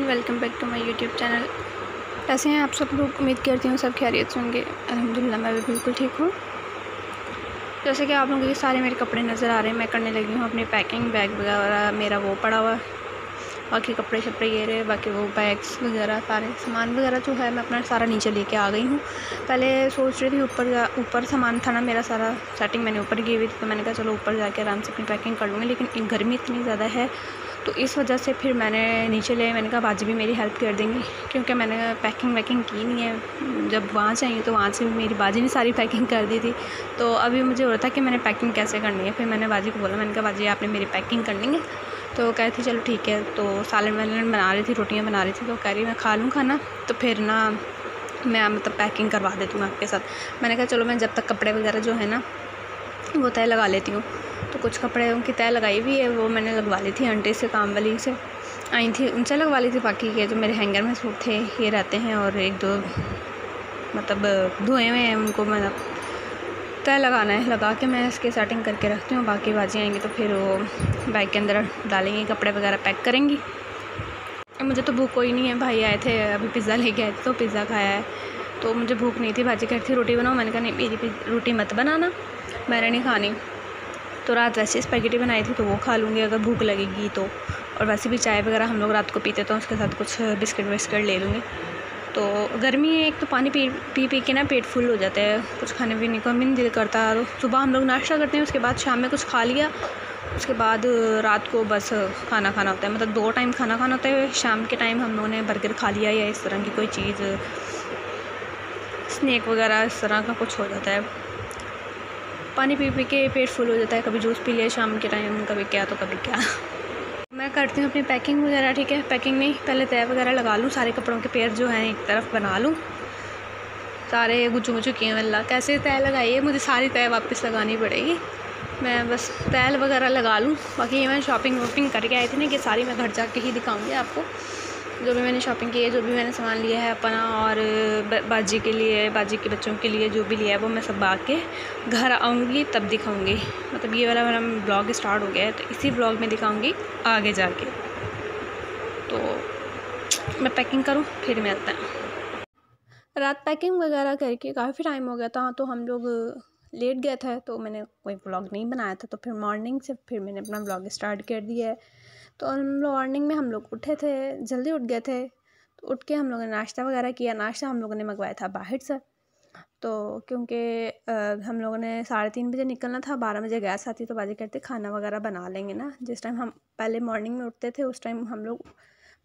Welcome back to my YouTube channel. कैसे हैं आप सब लोग? उम्मीद करती हूँ सब खैरियत से होंगे। अल्हम्दुलिल्लाह मैं भी बिल्कुल ठीक हूँ। जैसे कि आप लोगों के सारे मेरे कपड़े नज़र आ रहे हैं, मैं करने लगी हूँ अपनी पैकिंग। बैग वगैरह मेरा वो पड़ा हुआ, बाकी कपड़े शपड़े ये रहे, बाकी वो बैग्स वगैरह सारे सामान वगैरह जो है मैं अपना सारा नीचे लेके आ गई हूँ। पहले सोच रही थी ऊपर सामान था ना मेरा सारा सेटिंग मैंने ऊपर की हुई थी, तो मैंने कहा चलो ऊपर जाके आराम से अपनी पैकिंग कर लूँगी, लेकिन गर्मी इतनी ज़्यादा है तो इस वजह से फिर मैंने नीचे ले, मैंने कहा बाजी भी मेरी हेल्प कर देंगी, क्योंकि मैंने पैकिंग वैकिंग की नहीं है। जब वहाँ से आई तो वहाँ से मेरी बाजी ने सारी पैकिंग कर दी थी, तो अभी मुझे हो रहा था कि मैंने पैकिंग कैसे करनी है। फिर मैंने बाजी को बोला, मैंने कहा बाजी आपने मेरी पैकिंग कर लेंगे? तो कह रही थी चलो ठीक है। तो सालन वालन बना रही थी, रोटियाँ बना रही थी, तो कह रही मैं खा लूँ खाना, तो फिर ना मैं मतलब पैकिंग करवा देती हूँ आपके साथ। मैंने कहा चलो मैं जब तक कपड़े वगैरह जो है ना वो तय लगा लेती हूँ। तो कुछ कपड़े उनकी तय लगाई हुई है, वो मैंने लगवा ली थी आंटी से, काम वाली से आई थी, उनसे लगवा ली थी। बाकी के जो मेरे हैंगर में सूट थे ये रहते हैं, और एक दो मतलब धोए हुए हैं, उनको मतलब तय लगाना है, लगा के मैं इसकी सेटिंग करके रखती हूँ। बाकी बाजी आएंगी तो फिर वो बैग के अंदर डालेंगी, कपड़े वगैरह पैक करेंगी। मुझे तो भूख कोई नहीं है, भाई आए थे अभी पिज़्ज़ा लेके आए थे तो पिज़्ज़ा खाया है, तो मुझे भूख नहीं थी। भाजी कहती थी रोटी बनाओ, मैंने कहा नहीं मेरी रोटी मत बनाना, मैंने नहीं खानी। तो रात वैसे स्पैगेटी बनाई थी तो वो खा लूँगी अगर भूख लगेगी तो, और वैसे भी चाय वगैरह हम लोग रात को पीते तो उसके साथ कुछ बिस्किट विस्किट ले लूँगी। तो गर्मी है एक, तो पानी पी के ना पेट फुल हो जाता है, कुछ खाने पीने का भी नहीं दिल करता। तो सुबह हम लोग नाश्ता करते हैं, उसके बाद शाम में कुछ खा लिया, उसके बाद रात को बस खाना खाना होता है, मतलब 2 टाइम खाना खाना होता है। शाम के टाइम हम लोगों ने बर्गर खा लिया या इस तरह की कोई चीज़, स्नैक वगैरह इस तरह का कुछ हो जाता है। पानी पी के पेट फुल हो जाता है, कभी जूस पी लिया शाम के टाइम, कभी क्या तो कभी क्या। मैं करती हूँ अपनी पैकिंग वगैरह, ठीक है। पैकिंग में पहले तय वगैरह लगा लूँ, सारे कपड़ों के पेयर जो हैं एक तरफ बना लूँ, सारे गुच्छू गुच्छू किए हैं। अल्लाह कैसे तय लगाई है, मुझे सारी तय वापस लगानी पड़ेगी। मैं बस तय वगैरह लगा लूँ। बाकी ये मैं शॉपिंग वॉपिंग करके आई थी ना, कि सारी मैं घर जाके ही दिखाऊँगी आपको, जो भी मैंने शॉपिंग की है, जो भी मैंने सामान लिया है अपना, और बाजी के लिए, बाजी के बच्चों के लिए जो भी लिया है वो मैं सब आके घर आऊँगी तब दिखाऊँगी। मतलब ये वाला मेरा ब्लॉग स्टार्ट हो गया है, तो इसी ब्लॉग में दिखाऊँगी आगे जाके। तो मैं पैकिंग करूँ फिर मिलते हैं। रात पैकिंग वगैरह करके काफ़ी टाइम हो गया था, तो हम लोग लेट गए थे, तो मैंने कोई व्लॉग नहीं बनाया था। तो फिर मॉर्निंग से फिर मैंने अपना व्लॉग स्टार्ट कर दिया है। तो मॉर्निंग में हम लोग उठे थे, जल्दी उठ गए थे, तो उठ के हम लोगों ने नाश्ता वगैरह किया। नाश्ता हम लोगों ने मंगवाया था बाहर से, तो क्योंकि हम लोगों ने 3:30 बजे निकलना था, 12 बजे गैस आती, तो बाजी कहते खाना वगैरह बना लेंगे ना। जिस टाइम हम पहले मॉर्निंग में उठते थे उस टाइम हम लोग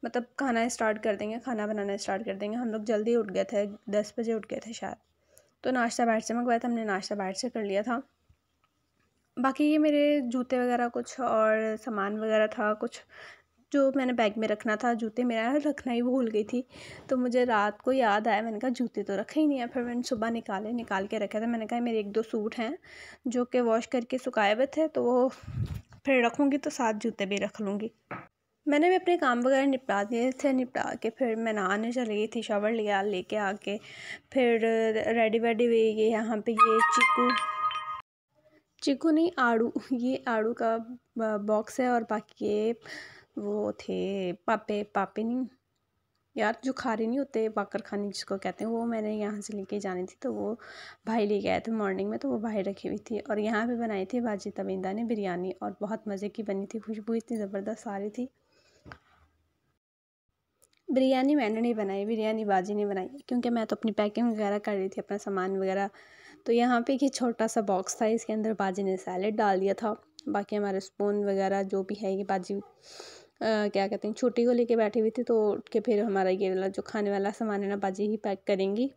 मतलब खाना स्टार्ट कर देंगे, खाना बनाना स्टार्ट कर देंगे। हम लोग जल्दी उठ गए थे, 10 बजे उठ गए थे शायद। तो नाश्ता बाहर से मंगवाया था हमने, नाश्ता बाहर से कर लिया था। बाकी ये मेरे जूते वगैरह कुछ और सामान वगैरह था कुछ जो मैंने बैग में रखना था। जूते मेरा रखना ही भूल गई थी, तो मुझे रात को याद आया, मैंने कहा जूते तो रखे ही नहीं है। फिर मैंने सुबह निकाल के रखे थे। मैंने कहा मेरे 1-2 सूट हैं जो कि वॉश करके सुखाए हुए थे, तो वो फिर रखूँगी, तो साथ जूते भी रख लूँगी। मैंने भी अपने काम वगैरह निपटा दिए थे, निपटा के फिर मैं नहाने चली गई थी, शावर लिया, लेके आके फिर रेडी वेडी हुई। ये यहाँ पे ये चीकू नहीं आड़ू, ये आड़ू का बॉक्स है, और बाकी ये वो थे पापे नहीं यार, जो खारे नहीं होते, बाकर खानी जिसको कहते हैं, वो मैंने यहाँ से लेके जानी थी, तो वो भाई लेके आए थे मॉर्निंग में, तो वो भाई रखी हुई थी। और यहाँ पे बनाई थी बाजी तविंदा ने बिरयानी, और बहुत मज़े की बनी थी, खुशबू इतनी ज़बरदस्त आ रही थी। बिरयानी मैंने नहीं बनाई, बिरयानी बाजी ने बनाई, क्योंकि मैं तो अपनी पैकिंग वगैरह कर रही थी, अपना सामान वगैरह। तो यहाँ पे ये छोटा सा बॉक्स था, इसके अंदर बाजी ने सैलेड डाल दिया था। बाकी हमारे स्पून वगैरह जो भी है, ये बाजी क्या कहते हैं छोटी को लेके बैठी हुई थी, तो उठ के फिर हमारा ये वाला जो खाने वाला सामान है ना, बाजी ही पैक करेंगी।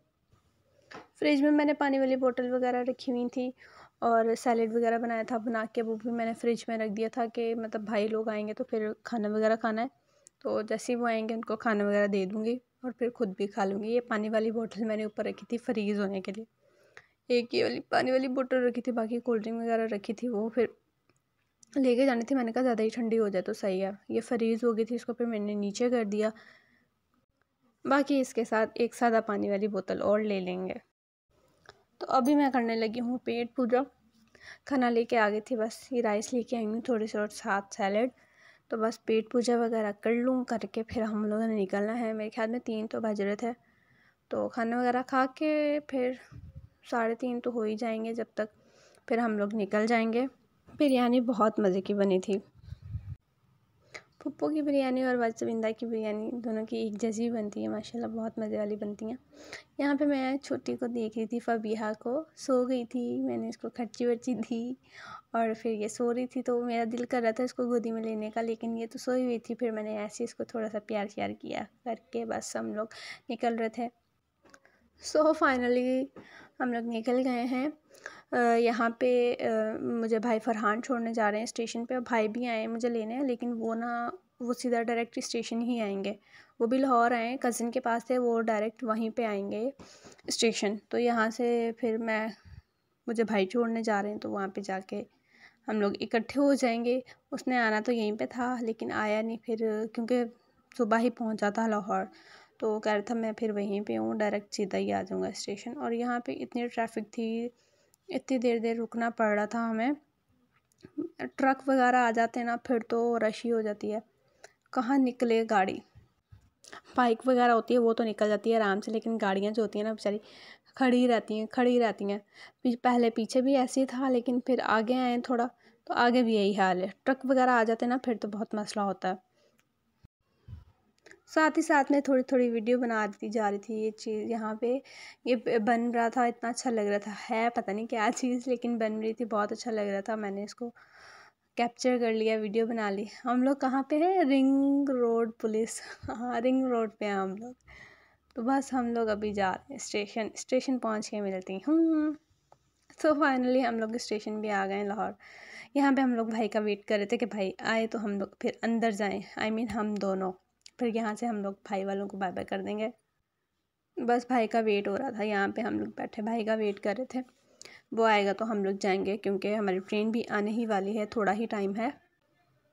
फ्रिज में मैंने पानी वाली बोतल वगैरह रखी हुई थी, और सैलेड वगैरह बनाया था बना के, वो भी मैंने फ्रिज में रख दिया था कि मतलब भाई लोग आएंगे तो फिर खाना वगैरह खाना है, तो जैसे ही वो आएंगे उनको खाना वगैरह दे दूँगी, और फिर खुद भी खा लूँगी। ये पानी वाली बोतल मैंने ऊपर रखी थी फ्रीज़ होने के लिए, एक ये वाली पानी वाली बोतल रखी थी, बाकी कोल्ड ड्रिंक वगैरह रखी थी, वो फिर लेके जानी थी। मैंने कहा ज़्यादा ही ठंडी हो जाए तो सही है, ये फ्रीज़ हो गई थी, इसको फिर मैंने नीचे कर दिया। बाकी इसके साथ एक सादा पानी वाली बोतल और ले लेंगे। तो अभी मैं करने लगी हूँ पेट पूजा। खाना लेके आ गई थी, बस ये राइस लेके आई हूँ थोड़ी सी और साथ सैलेड। तो बस पेट पूजा वगैरह कर लूँ, करके फिर हम लोगों ने निकलना है। मेरे ख्याल में 3 तो बज रहे थे, तो खाना वगैरह खा के फिर 3:30 तो हो ही जाएंगे जब तक, फिर हम लोग निकल जाएंगे। बिरयानी बहुत मज़े की बनी थी। पप्पू की बिरयानी और वाजविंदा की बिरयानी दोनों की एक जैसी बनती है माशाल्लाह, बहुत मज़े वाली बनती हैं। यहाँ पे मैं छोटी को देख रही थी, फबीहा को, सो गई थी, मैंने इसको खर्ची वर्ची दी और फिर ये सो रही थी, तो मेरा दिल कर रहा था इसको गोदी में लेने का, लेकिन ये तो सोई हुई थी। फिर मैंने ऐसे इसको थोड़ा सा प्यार श्यार किया करके बस हम लोग निकल रहे थे। सो फाइनली हम लोग निकल गए हैं। यहाँ पे मुझे भाई फरहान छोड़ने जा रहे हैं स्टेशन पे, और भाई भी आए हैं मुझे लेने, लेकिन वो सीधा डायरेक्ट स्टेशन ही आएंगे। वो भी लाहौर आए, कज़न के पास थे, वो डायरेक्ट वहीं पे आएंगे स्टेशन। तो यहाँ से फिर मुझे भाई छोड़ने जा रहे हैं, तो वहाँ पे जाके हम लोग इकट्ठे हो जाएंगे। उसने आना तो यहीं पे था, लेकिन आया नहीं फिर, क्योंकि सुबह ही पहुँचा था लाहौर, तो कह रहा था मैं फिर वहीं पे हूँ, डायरेक्ट सीधा ही आ जाऊँगा स्टेशन। और यहाँ पे इतनी ट्रैफिक थी, इतनी देर रुकना पड़ रहा था हमें। ट्रक वगैरह आ जाते हैं ना, फिर तो रश ही हो जाती है, कहाँ निकले गाड़ी। बाइक वगैरह होती है वो तो निकल जाती है आराम से, लेकिन गाड़ियाँ जो होती हैं ना बेचारी खड़ी रहती हैं। पहले पीछे भी ऐसे ही था, लेकिन फिर आगे आए थोड़ा, तो आगे भी यही हाल है। ट्रक वगैरह आ जाते हैं ना, फिर तो बहुत मसला होता है। साथ ही साथ में थोड़ी थोड़ी वीडियो बना दी जा रही थी। ये चीज़ यहाँ पे ये बन रहा था, इतना अच्छा लग रहा था, है पता नहीं क्या चीज़, लेकिन बन रही थी, बहुत अच्छा लग रहा था। मैंने इसको कैप्चर कर लिया, वीडियो बना ली। हम लोग कहाँ पे हैं? रिंग रोड पुलिस, हाँ रिंग रोड पे हैं हम लोग। तो बस हम लोग अभी जा रहे हैं स्टेशन पहुँच के मिलती हूँ। तो फाइनली हम लोग स्टेशन भी आ गए लाहौर। यहाँ पे हम लोग भाई का वेट कर रहे थे कि भाई आए तो हम लोग फिर अंदर जाएं, हम दोनों, फिर यहाँ से हम लोग भाई वालों को बाय बाय कर देंगे। बस भाई का वेट हो रहा था, यहाँ पे हम लोग बैठे भाई का वेट कर रहे थे, वो आएगा तो हम लोग जाएंगे, क्योंकि हमारी ट्रेन भी आने ही वाली है, थोड़ा ही टाइम है।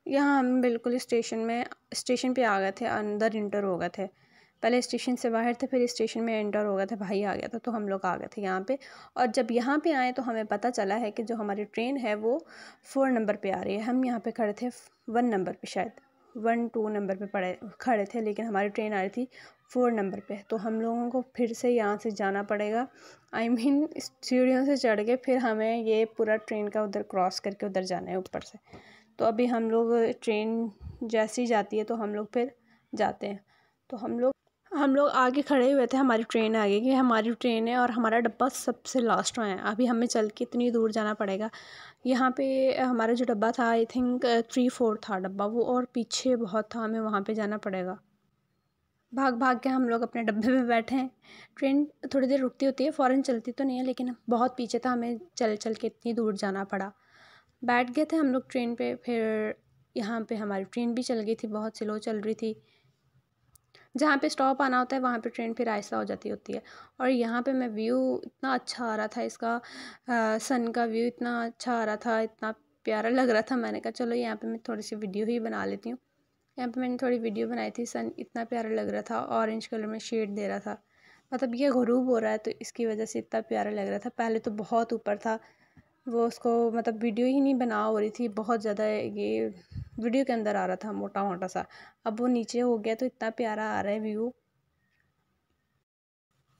यहाँ हम बिल्कुल स्टेशन पे आ गए थे, अंदर इंटर हो गए थे। पहले स्टेशन से बाहर थे, फिर स्टेशन में एंटर हो गया था, भाई आ गया था, तो हम लोग आ गए थे यहाँ पे। और जब यहाँ पे आए तो हमें पता चला है कि जो हमारी ट्रेन है वो 4 नंबर पे आ रही है। हम यहाँ पे खड़े थे 1 नंबर पे, शायद 1-2 नंबर पे खड़े थे, लेकिन हमारी ट्रेन आ रही थी 4 नंबर पे। तो हम लोगों को फिर से यहाँ से जाना पड़ेगा, सीढ़ियों से चढ़ के फिर हमें ये पूरा ट्रेन का उधर क्रॉस करके उधर जाना है ऊपर से। तो अभी हम लोग ट्रेन जैसी जाती है तो हम लोग फिर जाते हैं। तो हम लोग आगे खड़े हुए थे, हमारी ट्रेन आ गई कि हमारी ट्रेन है, और हमारा डब्बा सबसे लास्ट में है। अभी हमें चल के इतनी दूर जाना पड़ेगा। यहाँ पे हमारा जो डब्बा था, आई थिंक 3-4 था डब्बा वो, और पीछे बहुत था, हमें वहाँ पे जाना पड़ेगा। भाग भाग के हम लोग अपने डब्बे में बैठे हैं। ट्रेन थोड़ी देर रुकती होती है, फ़ौरन चलती तो नहीं है, लेकिन बहुत पीछे था, हमें चल चल के इतनी दूर जाना पड़ा। बैठ गए थे हम लोग ट्रेन पे। फिर यहाँ पे हमारी ट्रेन भी चल गई थी, बहुत स्लो चल रही थी। जहाँ पे स्टॉप आना होता है वहाँ पे ट्रेन फिर आहिस्ता हो जाती होती है। और यहाँ पे मैं व्यू इतना अच्छा आ रहा था इसका, सन का व्यू इतना अच्छा आ रहा था, इतना प्यारा लग रहा था। मैंने कहा चलो यहाँ पे मैं थोड़ी सी वीडियो ही बना लेती हूँ। यहाँ पे मैंने थोड़ी वीडियो बनाई थी, सन इतना प्यारा लग रहा था, ऑरेंज कलर में शेड दे रहा था, मतलब ये गुरूब हो रहा है तो इसकी वजह से इतना प्यारा लग रहा था। पहले तो बहुत ऊपर था वो, उसको मतलब वीडियो ही नहीं बना हो रही थी, बहुत ज़्यादा ये वीडियो के अंदर आ रहा था मोटा मोटा सा। अब वो नीचे हो गया तो इतना प्यारा आ रहा है व्यू।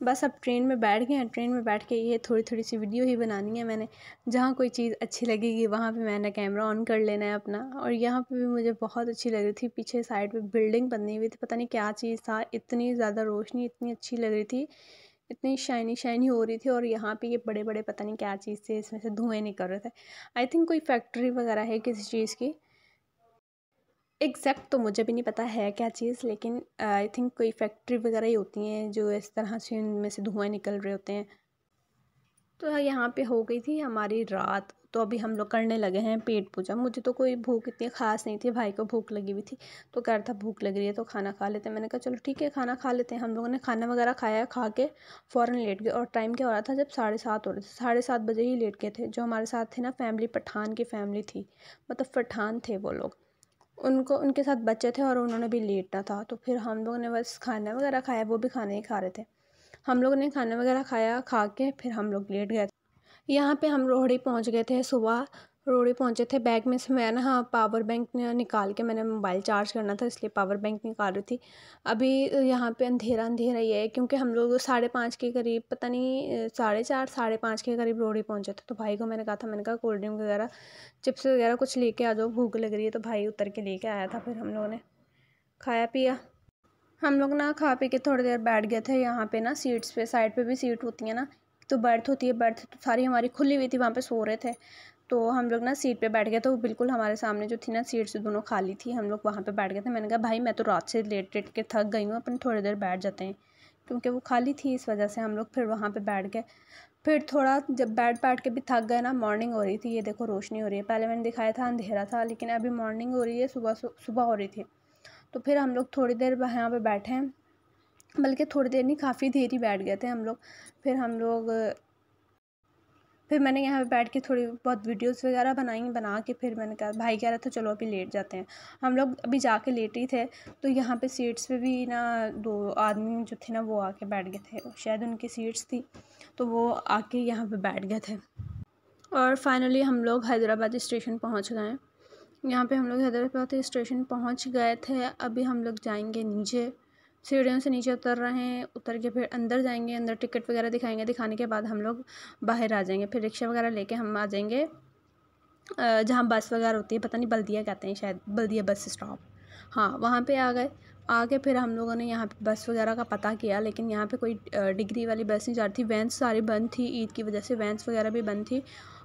बस अब ट्रेन में बैठ गए हैं, ट्रेन में बैठ के ये थोड़ी थोड़ी सी वीडियो ही बनानी है मैंने। जहाँ कोई चीज़ अच्छी लगेगी वहाँ पे मैंने कैमरा ऑन कर लेना है अपना। और यहाँ पे भी मुझे बहुत अच्छी लग रही थी, पीछे साइड पे बिल्डिंग बनी हुई थी, पता नहीं क्या चीज़ था, इतनी ज़्यादा रोशनी इतनी अच्छी लग रही थी, इतनी शाइनी शाइनी हो रही थी। और यहाँ पे ये बड़े बड़े पता नहीं क्या चीज़ थे, इसमें से धुएँ निकल रहे थे। आई थिंक कोई फैक्ट्री वगैरह है किसी चीज़ की, एग्जैक्ट तो मुझे भी नहीं पता है क्या चीज़, लेकिन आई थिंक कोई फैक्ट्री वगैरह ही होती हैं जो इस तरह से उनमें से धुआं निकल रहे होते हैं। तो यहाँ पे हो गई थी हमारी रात, तो अभी हम लोग करने लगे हैं पेट पूजा। मुझे तो कोई भूख इतनी ख़ास नहीं थी, भाई को भूख लगी हुई थी, तो कह रहा था भूख लग रही है तो खाना खा लेते हैं। मैंने कहा चलो ठीक है खाना खा लेते हैं। हम लोगों ने खाना वगैरह खाया, खा के फ़ौरन लेट गए। और टाइम क्या हो रहा था, जब 7:30 हो रहे थे, 7:30 बजे ही लेट गए थे। जो हमारे साथ थे ना फैमिली, पठान की फैमिली थी, मतलब पठान थे वो लोग, उनके साथ बच्चे थे और उन्होंने भी लेटना था। तो फिर हम लोगों ने बस खाना वगैरह खाया, वो भी खाना ही खा रहे थे। हम लोगों ने खाना वगैरह खाया, खा के फिर हम लोग लेट गए। यहाँ पे हम रोहड़ी पहुँच गए थे सुबह। रोड़ी पहुँचे थे। बैग में से मैं ना हाँ पावर बैंक निकाल के मैंने मोबाइल चार्ज करना था, इसलिए पावर बैंक निकाल रही थी। अभी यहाँ पे अंधेरा अंधेरा ही है, क्योंकि हम लोग 5:30 के करीब, पता नहीं 4:30 5:30 के करीब रोड़ी पहुँचे थे। तो भाई को मैंने कहा था, मैंने कहा कोल्ड ड्रिंक वगैरह चिप्स वगैरह कुछ लेके आ जाओ, भूख लग रही है। तो भाई उतर के लेके आया था। फिर हम लोगों ने खाया पिया। हम लोग ना खा पी के थोड़ी देर बैठ गए थे यहाँ पे ना सीट्स पे। साइड पे भी सीट होती है ना, तो बर्थ होती है, बर्थ तो सारी हमारी खुली हुई थी, वहाँ पे सो रहे थे। तो हम लोग ना सीट पे बैठ गए, तो बिल्कुल हमारे सामने जो थी ना सीट्स दोनों खाली थी, हम लोग वहाँ पे बैठ गए थे। मैंने कहा भाई मैं तो रात से लेट लेट के थक गई हूँ, अपन थोड़ी देर बैठ जाते हैं, क्योंकि वो खाली थी, इस वजह से हम लोग फिर वहाँ पे बैठ गए। फिर थोड़ा जब बैठ के भी थक गए ना, मॉर्निंग हो रही थी, ये देखो रोशनी हो रही है। पहले मैंने दिखाया था अंधेरा था, लेकिन अभी मॉर्निंग हो रही है, सुबह हो रही थी। तो फिर हम लोग थोड़ी देर यहाँ पे बैठे हैं, बल्कि थोड़ी देर नहीं, काफ़ी देर ही बैठ गए थे हम लोग। फिर मैंने यहाँ पे बैठ के थोड़ी बहुत वीडियोस वगैरह बना के फिर मैंने कहा, भाई कह रहा था चलो अभी लेट जाते हैं। हम लोग अभी जाके लेट ही थे, तो यहाँ पे सीट्स पे भी ना 2 आदमी जो थे ना वो आके बैठ गए थे, शायद उनकी सीट्स थी, तो वो आके यहाँ पे बैठ गए थे। और फाइनली हम लोग हैदराबाद स्टेशन पहुँच गए हैं। यहाँ पे हम लोग हैदराबाद स्टेशन पहुँच गए थे। अभी हम लोग जाएंगे नीचे, सीढ़ियों से नीचे उतर रहे हैं। उतर के फिर अंदर जाएंगे, अंदर टिकट वगैरह दिखाएंगे, दिखाने के बाद हम लोग बाहर आ जाएंगे। फिर रिक्शा वगैरह लेके हम आ जाएंगे जहाँ बस वगैरह होती है, पता नहीं बल्दिया कहते हैं शायद, बल्दिया बस स्टॉप, हाँ वहाँ पे आ गए। आके फिर हम लोगों ने यहाँ पे बस वगैरह का पता किया, लेकिन यहाँ पे कोई डिग्री वाली बस नहीं जा रही थी। वैन्स सारी बंद थी, ईद की वजह से वैन्स वगैरह भी बंद थी।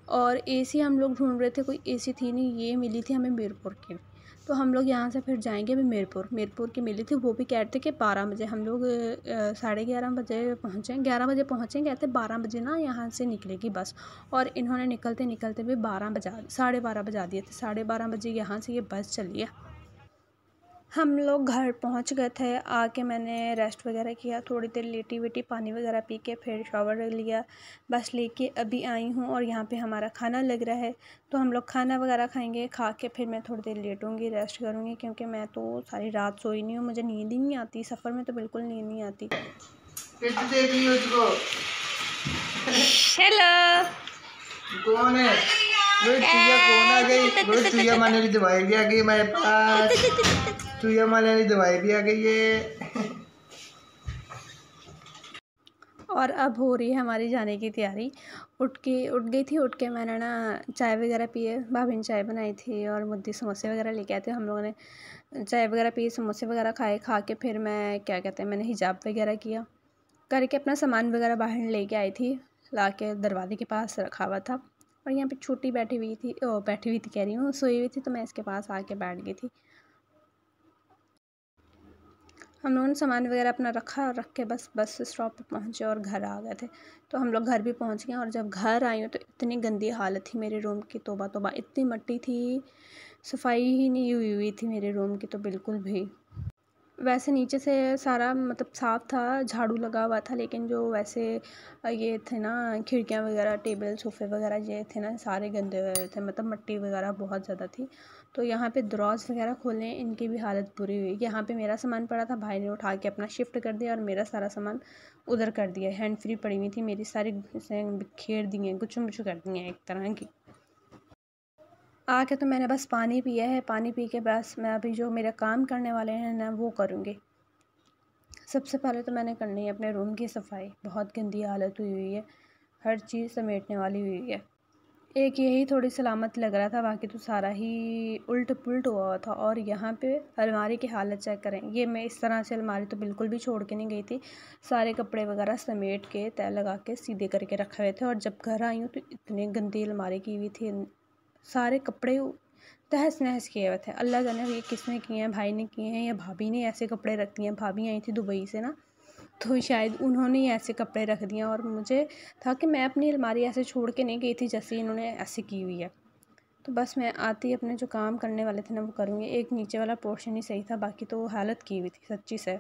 और एसी हम लोग ढूंढ रहे थे, कोई एसी थी नहीं। ये मिली थी हमें मीरपुर की। तो हम लोग यहाँ से फिर जाएंगे अभी मीरपुर की मिली थी। वो भी कह रहे थे कि 12 बजे, हम लोग 11:30 बजे पहुँचे, 11 बजे पहुँचे, कहते 12 बजे ना यहाँ से निकलेगी बस। और इन्होंने निकलते निकलते भी 12:30 बजा दिए थे। 12:30 बजे यहाँ से ये बस चली है। हम लोग घर पहुंच गए थे। आके मैंने रेस्ट वगैरह किया, थोड़ी देर लेटी वेटी, पानी वगैरह पी के फिर शावर लिया, बस लेके अभी आई हूँ। और यहाँ पे हमारा खाना लग रहा है, तो हम लोग खाना वगैरह खाएंगे। खा के फिर मैं थोड़ी देर लेटूंगी, रेस्ट करूँगी, क्योंकि मैं तो सारी रात सोई नहीं हूँ, मुझे नींद ही नहीं आती। सफ़र में तो बिल्कुल नींद नहीं आती। हेलो, कौन है? चुया कौन आ गई? चुया माने की दवाई भी आ गई मेरे पास। चुया माने की दवाई भी आ गई है। और अब हो रही है हमारी जाने की तैयारी। उठ गई थी। उठ के मैंने ना चाय वगैरह पिए, भाभी ने चाय बनाई थी और मुद्दी समोसे वगैरह लेके आए थे। हम लोगों ने चाय वगैरह पी, समोसे वगैरह खाए। खा के फिर मैं क्या कहते हैं, मैंने हिजाब वगैरह किया, करके अपना सामान वगैरह बाहर लेके आई थी, ला के दरवाजे के पास रखा हुआ था। और यहाँ पे छोटी बैठी हुई थी कह रही हूँ, सोई हुई थी, तो मैं इसके पास आके बैठ गई थी। हम लोगों ने सामान वगैरह अपना रखा, रख के बस स्टॉप पे पहुँचे और घर आ गए थे। तो हम लोग घर भी पहुँच गए। और जब घर आई हूँ तो इतनी गंदी हालत थी मेरे रूम की, तौबा तौबा, इतनी मट्टी थी, सफाई ही नहीं हुई थी मेरे रूम की तो बिल्कुल भी। वैसे नीचे से सारा मतलब साफ़ था, झाड़ू लगा हुआ था, लेकिन जो वैसे ये थे ना खिड़कियाँ वगैरह, टेबल सोफ़े वगैरह ये थे ना, सारे गंदे हुए थे, मतलब मिट्टी वगैरह बहुत ज़्यादा थी। तो यहाँ पे दरवाज़ वगैरह खोले, इनकी भी हालत बुरी हुई। यहाँ पे मेरा सामान पड़ा था, भाई ने उठा के अपना शिफ्ट कर दिया और मेरा सारा सामान उधर कर दिया। हैंड फ्री पड़ी हुई थी मेरी, सारी बिखेर दी हैं, गुच्छू मुच्छू कर दी हैं एक तरह की। आके तो मैंने बस पानी पिया है। पानी पी के बस मैं अभी जो मेरा काम करने वाले हैं ना वो करूँगी। सबसे पहले तो मैंने करनी है अपने रूम की सफाई, बहुत गंदी हालत हुई है, हर चीज़ समेटने वाली हुई है। एक यही थोड़ी सलामत लग रहा था, बाकी तो सारा ही उल्ट पुल्ट हुआ था। और यहाँ पे अलमारी की हालत चेक करें, ये मैं इस तरह से अलमारी तो बिल्कुल भी छोड़ के नहीं गई थी, सारे कपड़े वगैरह समेट के तय लगा के सीधे करके रखे हुए थे। और जब घर आई हूँ तो इतनी गंदी अलमारी की हुई थी, सारे कपड़े तहस नहस किए हुए थे। अल्लाह जाने ये किसने किए हैं, भाई ने किए हैं या भाभी ने ऐसे कपड़े रख दिए हैं। भाभी आई थी दुबई से ना, तो शायद उन्होंने ही ऐसे कपड़े रख दिए। और मुझे था कि मैं अपनी अलमारी ऐसे छोड़ के नहीं गई थी जैसे इन्होंने ऐसे की हुई है। तो बस मैं आती अपने जो काम करने वाले थे ना वो करूँगी। एक नीचे वाला पोर्शन ही सही था, बाकी तो हालत की हुई थी सच्ची से।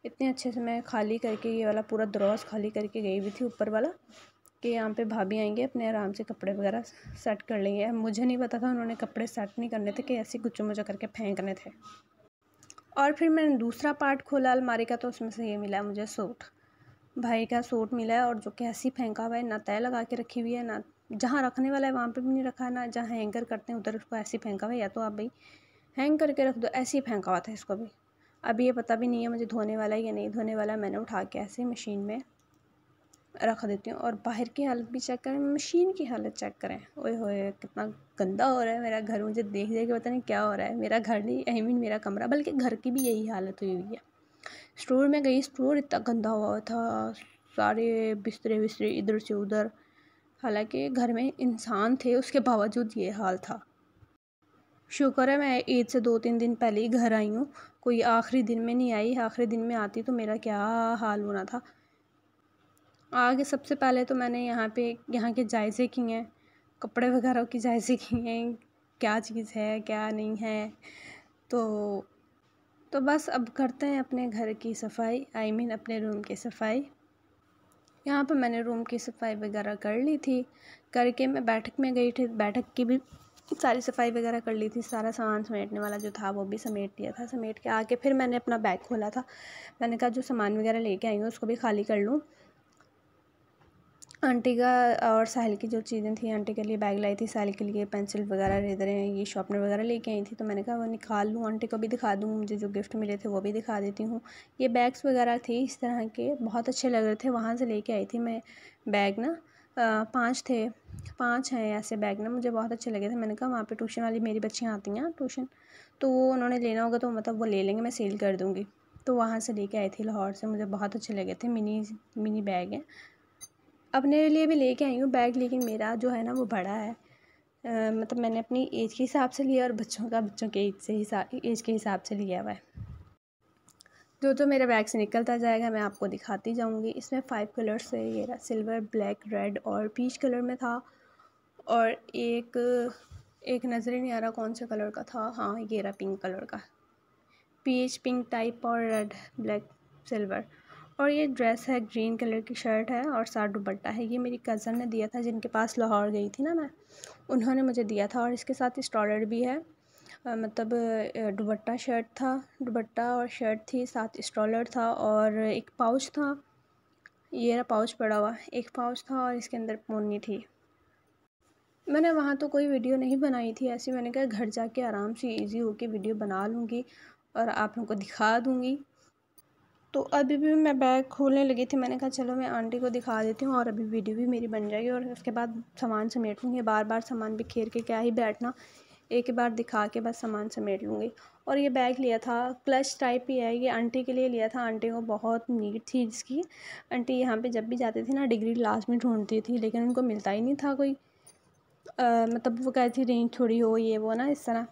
इतने अच्छे से मैं खाली करके ये वाला पूरा दरवाज़ खाली करके गई हुई थी ऊपर वाला, कि यहाँ पे भाभी आएंगे अपने आराम से कपड़े वगैरह सेट कर लेंगे। मुझे नहीं पता था उन्होंने कपड़े सेट नहीं करने थे, कि ऐसे गुच्चू मुच्चू करके फेंकने थे। और फिर मैंने दूसरा पार्ट खोला अलमारी का, तो उसमें से ये मिला मुझे सूट, भाई का सूट मिला है। और जो कि ऐसी फेंका हुआ है, ना तय लगा के रखी हुई है, ना जहाँ रखने वाला है वहाँ पे भी नहीं रखा ना, जहाँ हैंगर करते हैं उधर उसको ऐसे ही फेंका हुआ है। या तो आप भाई हैंग करके रख दो, ऐसे ही फेंका हुआ था इसको भी। अभी ये पता भी नहीं है मुझे धोने वाला है या नहीं धोने वाला। मैंने उठा के ऐसे मशीन में रख देती हूँ। और बाहर की हालत भी चेक करें, मशीन की हालत चेक करें। ओए होए कितना गंदा हो रहा है मेरा घर, मुझे देख देख के पता नहीं क्या हो रहा है। मेरा घर नहीं, आई मीन मेरा कमरा, बल्कि घर की भी यही हालत हुई हुई है। स्टोर में गई, स्टोर इतना गंदा हुआ था, सारे बिस्तरे बिस्तरे इधर से उधर। हालांकि घर में इंसान थे उसके बावजूद ये हाल था। शुक्र है मैं ईद से 2-3 दिन पहले ही घर आई हूँ, कोई आखिरी दिन में नहीं आई। आखिरी दिन में आती तो मेरा क्या हाल होना था। आगे सबसे पहले तो मैंने यहाँ के जायज़े किए हैं, कपड़े वगैरह की जायज़े किए हैं, क्या चीज़ है क्या नहीं है। तो बस अब करते हैं अपने घर की सफाई, आई मीन अपने रूम की सफाई। यहाँ पर मैंने रूम की सफाई वगैरह कर ली थी। करके मैं बैठक में गई थी, बैठक की भी सारी सफाई वगैरह कर ली थी। सारा सामान समेटने वाला जो था वो भी समेट लिया था। समेट के आके फिर मैंने अपना बैग खोला था। मैंने कहा जो सामान वगैरह लेके आई हूँ उसको भी खाली कर लूँ। आंटी का और साहिल की जो चीज़ें थी, आंटी के लिए बैग लाई थी, साहिल के लिए पेंसिल वगैरह रेजर ये शॉर्पनर वगैरह लेके आई थी। तो मैंने कहा वो निकाल लूँ, आंटी को भी दिखा दूँ, मुझे जो गिफ्ट मिले थे वो भी दिखा देती हूँ। ये बैग्स वगैरह थे इस तरह के, बहुत अच्छे लग रहे थे। वहाँ से लेके आई थी मैं बैग ना, 5 हैं ऐसे बैग ना, मुझे बहुत अच्छे लगे थे। मैंने कहा वहाँ पे ट्यूशन वाली मेरी बच्चियाँ आती हैं ट्यूशन, तो वो उन्होंने लेना होगा तो मतलब वो ले लेंगे, मैं सेल कर दूँगी। तो वहाँ से लेके आई थी लाहौर से, मुझे बहुत अच्छे लगे थे। मिनी बैग है, अपने लिए भी लेके आई हूँ बैग, लेकिन मेरा जो है ना वो बड़ा है। मतलब मैंने अपनी एज के हिसाब से लिया और बच्चों के एज के हिसाब से लिया हुआ है। जो मेरे बैग से निकलता जाएगा मैं आपको दिखाती जाऊँगी। इसमें 5 कलर्स है, ये रहा सिल्वर, ब्लैक, रेड और पीच कलर में था। और एक नज़र ही नहीं आ रहा कौन से कलर का था। हाँ ये रहा पिंक कलर का, पीच पिंक टाइप और रेड ब्लैक सिल्वर। और ये ड्रेस है, ग्रीन कलर की शर्ट है और साथ दुपट्टा है। ये मेरी कज़न ने दिया था, जिनके पास लाहौर गई थी ना मैं, उन्होंने मुझे दिया था। और इसके साथ स्टॉलर भी है, मतलब दुपट्टा शर्ट था, दुपट्टा और शर्ट थी, साथ स्टॉलर था और एक पाउच था। ये रहा पाउच पड़ा हुआ, एक पाउच था और इसके अंदर पोनी थी। मैंने वहाँ तो कोई वीडियो नहीं बनाई थी ऐसी, मैंने कहा घर जाके आराम से इजी होके वीडियो बना लूँगी और आप लोगों को दिखा दूँगी। तो अभी भी मैं बैग खोलने लगी थी, मैंने कहा चलो मैं आंटी को दिखा देती हूँ और अभी वीडियो भी मेरी बन जाएगी और उसके बाद सामान समेट लूँगी। बार बार सामान बिखेर के क्या ही बैठना, एक ही बार दिखा के बस सामान समेट लूँगी। और ये बैग लिया था, क्लच टाइप ही है, ये आंटी के लिए लिया था। आंटी को बहुत नीड थी इसकी। आंटी यहाँ पे जब भी जाती थी ना डिग्री लास्ट में ढूंढती थी, लेकिन उनको मिलता ही नहीं था कोई। मतलब वो कहती रेंज थोड़ी हो ये वो ना, इस तरह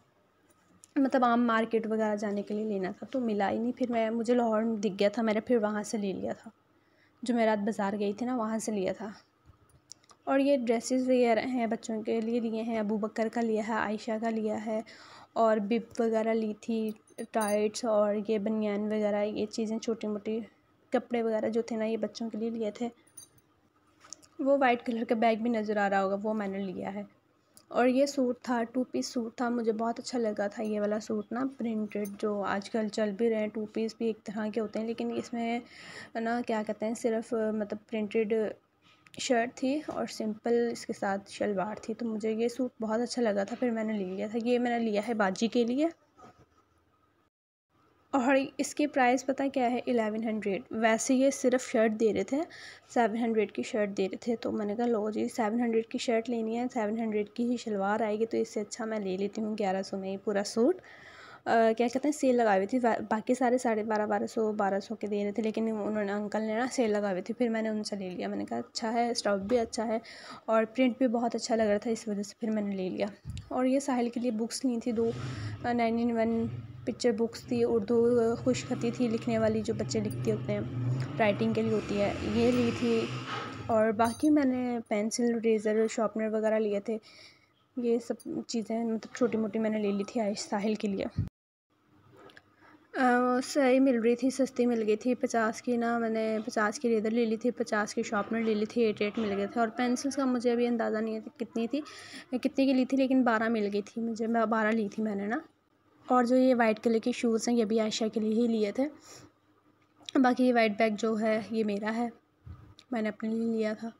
मतलब आम मार्केट वगैरह जाने के लिए लेना था तो मिला ही नहीं। फिर मुझे लाहौर में दिख गया था, मैंने फिर वहाँ से ले लिया था, जो मैं रात बाज़ार गई थी ना वहाँ से लिया था। और ये ड्रेसेस वगैरह हैं बच्चों के लिए हैं, अबू बकर का लिया है, आयशा का लिया है और बिब वगैरह ली थी, टाइट्स और ये बनियान वगैरह, ये चीज़ें छोटी मोटी कपड़े वगैरह जो थे ना ये बच्चों के लिए लिए थे। वो वाइट कलर का बैग भी नज़र आ रहा होगा, वो मैंने लिया है। और ये सूट था, 2 पीस सूट था, मुझे बहुत अच्छा लगा था ये वाला सूट ना, प्रिंटेड जो आजकल चल भी रहे हैं। 2 पीस भी एक तरह के होते हैं, लेकिन इसमें ना क्या कहते हैं, सिर्फ मतलब प्रिंटेड शर्ट थी और सिंपल इसके साथ शलवार थी। तो मुझे ये सूट बहुत अच्छा लगा था, फिर मैंने ले लिया था। ये मैंने लिया है बाजी के लिए और इसकी प्राइस पता क्या है, 1100। वैसे ये सिर्फ शर्ट दे रहे थे, 700 की शर्ट दे रहे थे। तो मैंने कहा लो जी 700 की शर्ट लेनी है, 700 की ही शलवार आएगी, तो इससे अच्छा मैं ले लेती हूँ 1100 में ही पूरा सूट। क्या कहते हैं, सेल लगाई हुई थी। बाकी सारे 1250 के दे रहे थे, लेकिन उन्होंने अंकल ने ना सेल लगाई हुई थी, फिर मैंने उनसे ले लिया। मैंने कहा अच्छा है, स्टफ़ भी अच्छा है और प्रिंट भी बहुत अच्छा लग रहा था, इस वजह से फिर मैंने ले लिया। और ये साहिल के लिए बुक्स ली थी 2 9 पिक्चर बुक्स थी, उर्दू खुशखती थी लिखने वाली, जो बच्चे लिखते होते हैं, राइटिंग के लिए होती है, ये ली थी। और बाकी मैंने पेंसिल, रेज़र, शार्पनर वगैरह लिए थे। ये सब चीज़ें मतलब छोटी मोटी मैंने ले ली थी साहिल के लिए। सही मिल रही थी, सस्ती मिल गई थी। 50 की ना, मैंने 50 की रेज़र ले ली थी, 50 की शार्पनर ले ली थी, 8 मिल गए थे। और पेंसिल्स का मुझे अभी अंदाज़ा नहीं है कितनी की ली थी, लेकिन 12 मिल गई थी मुझे, 12 ली थी मैंने ना। और जो ये वाइट कलर के शूज़ हैं ये भी आयशा के लिए ही लिए थे। बाकी ये वाइट बैग जो है ये मेरा है, मैंने अपने लिए लिया था।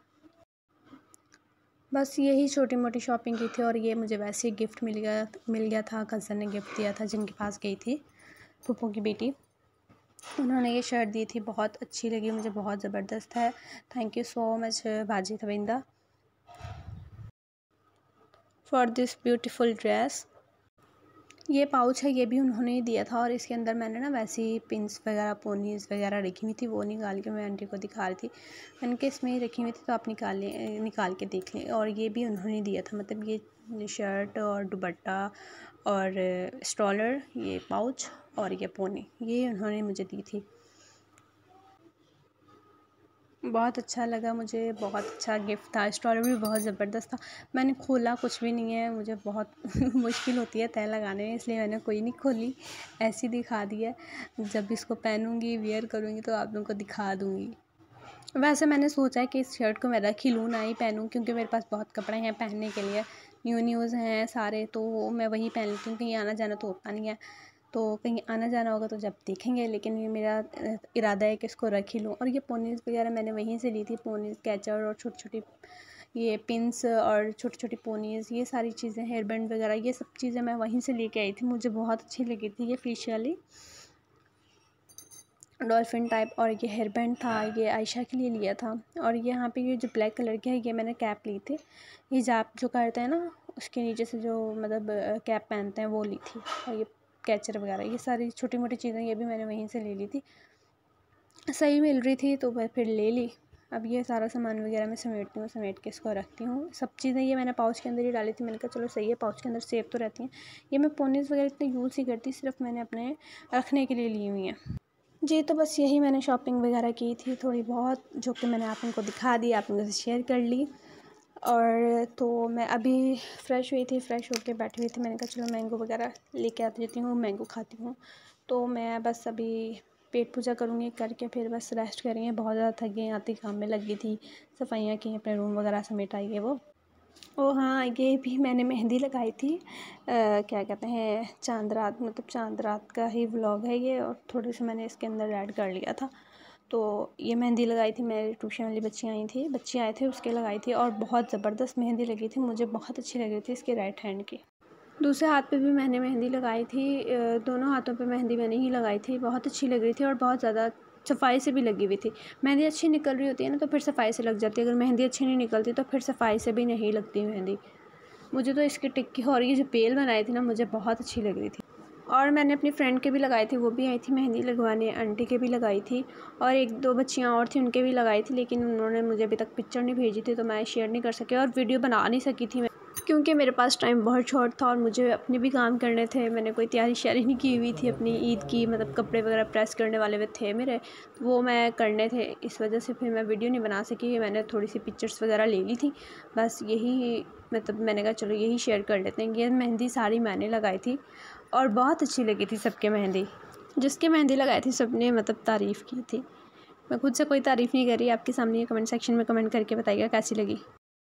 बस यही छोटी मोटी शॉपिंग की थी। और ये मुझे वैसे ही गिफ्ट मिल गया था, कज़न ने गिफ्ट दिया था जिनके पास गई थी, फूफो की बेटी। उन्होंने ये शर्ट दी थी, बहुत अच्छी लगी मुझे, बहुत ज़बरदस्त है। थैंक यू सो मच बाजी तविंदा फॉर दिस ब्यूटीफुल ड्रेस। ये पाउच है, ये भी उन्होंने ही दिया था। और इसके अंदर मैंने ना वैसे ही पिंस वगैरह, पोनीज़ वगैरह रखी हुई थी, वो निकाल के मैं आंटी को दिखा रही थी। मैंने कहा इसमें ही रखी हुई थी तो आप निकाल के देख लें। और ये भी उन्होंने दिया था, मतलब ये शर्ट और दुपट्टा और स्ट्रॉलर, ये पाउच और ये पोनी, ये उन्होंने मुझे दी थी। बहुत अच्छा लगा मुझे, बहुत अच्छा गिफ्ट था। स्टॉलर भी बहुत ज़बरदस्त था। मैंने खोला कुछ भी नहीं है, मुझे बहुत मुश्किल होती है तय लगाने में, इसलिए मैंने कोई नहीं खोली, ऐसी दिखा दिया। जब इसको पहनूंगी, वियर करूँगी तो आप लोगों को दिखा दूँगी। वैसे मैंने सोचा है कि इस शर्ट को मैं रख ही लूँ, ना ही पहनूँ, क्योंकि मेरे पास बहुत कपड़े हैं पहनने के लिए, न्यूज़ हैं सारे, तो मैं वही पहन लेती हूँ। कहीं आना जाना तो होता नहीं है, तो कहीं आना जाना होगा तो जब देखेंगे। लेकिन ये मेरा इरादा है कि इसको रख ही लूँ। और ये पोनीज़ वगैरह मैंने वहीं से ली थी, पोनीज़, कैचर और छोटी छोटी ये पिंस और छोटी छोटी पोनीज़, ये सारी चीज़ें, हेयर बैंड वगैरह, ये सब चीज़ें मैं वहीं से लेके आई थी। मुझे बहुत अच्छी लगी थी ये फिश वाली डॉल्फिन टाइप। और ये हेयर बैंड था, ये आयशा के लिए लिया था। और यहाँ पे ये जो ब्लैक कलर की है, ये मैंने कैप ली थी, हिजाब जो करते हैं ना उसके नीचे से जो मतलब कैप पहनते हैं, वो ली थी। और ये कैचर वगैरह, ये सारी छोटी मोटी चीज़ें, ये भी मैंने वहीं से ले ली थी, सही मिल रही थी तो मैं फिर ले ली। अब ये सारा सामान वगैरह मैं समेटती हूँ, समेट के इसको रखती हूँ। सब चीज़ें ये मैंने पाउच के अंदर ही डाली थी। मैंने कहा चलो सही है, पाउच के अंदर सेफ तो रहती हैं। ये मैं पोनीज़ वगैरह इतने यूज़ ही करती, सिर्फ मैंने अपने रखने के लिए ली हुई हैं जी। तो बस यही मैंने शॉपिंग वगैरह की थी थोड़ी बहुत, जो कि मैंने आप उनको दिखा दी, आप उनसे शेयर कर ली। और तो मैं अभी फ़्रेश हुई थी, फ़्रेश होके बैठी हुई थी। मैंने कहा चलो मैंगो वगैरह लेके आती रहती हूँ, मैंगो खाती हूँ। तो मैं बस अभी पेट पूजा करूँगी, करके फिर बस रेस्ट करेंगे। बहुत ज़्यादा थक गई, आती काम में लगी थी, सफाइयाँ की, अपने रूम वगैरह समेट आई है वो। ओ हाँ, ये भी मैंने मेहंदी लगाई थी, क्या कहते हैं, चांद रात, मतलब चांद रात का ही व्लॉग है ये। और थोड़ी सी मैंने इसके अंदर ऐड कर लिया था। तो ये मेहंदी लगाई थी, मेरी ट्यूशन वाली बच्चे आए थे, उसके लगाई थी। और बहुत ज़बरदस्त मेहंदी लगी थी, मुझे बहुत अच्छी लग रही थी इसके राइट हैंड की। दूसरे हाथ पे भी मैंने मेहंदी लगाई थी, दोनों हाथों पे मेहंदी मैंने ही लगाई थी। बहुत अच्छी लग रही थी और बहुत ज़्यादा सफाई से भी लगी हुई थी। मेहंदी अच्छी निकल रही होती है ना तो फिर सफाई से लग जाती है, अगर मेहंदी अच्छी नहीं निकलती तो फिर सफाई से भी नहीं लगती मेहंदी। मुझे तो इसकी टिक्की और ये जो पेल बनाई थी ना, मुझे बहुत अच्छी लग रही थी। और मैंने अपनी फ्रेंड के भी लगाई थी, वो भी आई थी मेहंदी लगवाने, आंटी के भी लगाई थी। और एक दो बच्चियाँ और थी, उनके भी लगाई थी, लेकिन उन्होंने मुझे अभी तक पिक्चर नहीं भेजी थी तो मैं शेयर नहीं कर सकी और वीडियो बना नहीं सकी थी मैं, क्योंकि मेरे पास टाइम बहुत शॉर्ट था और मुझे अपने भी काम करने थे। मैंने कोई तैयारी श्यारी नहीं की हुई थी अपनी ईद की, मतलब कपड़े वगैरह प्रेस करने वाले वे थे मेरे, वो मैं करने थे, इस वजह से फिर मैं वीडियो नहीं बना सकी। मैंने थोड़ी सी पिक्चर्स वगैरह ले ली थी, बस यही, मतलब मैंने कहा चलो यही शेयर कर लेते हैं। ये मेहंदी सारी मैंने लगाई थी और बहुत अच्छी लगी थी सबके मेहंदी, जिसके मेहंदी लगाई थी सबने मतलब तारीफ़ की थी। मैं खुद से कोई तारीफ़ नहीं कर रही, आपके सामने कमेंट सेक्शन में कमेंट करके बताइएगा कैसी लगी।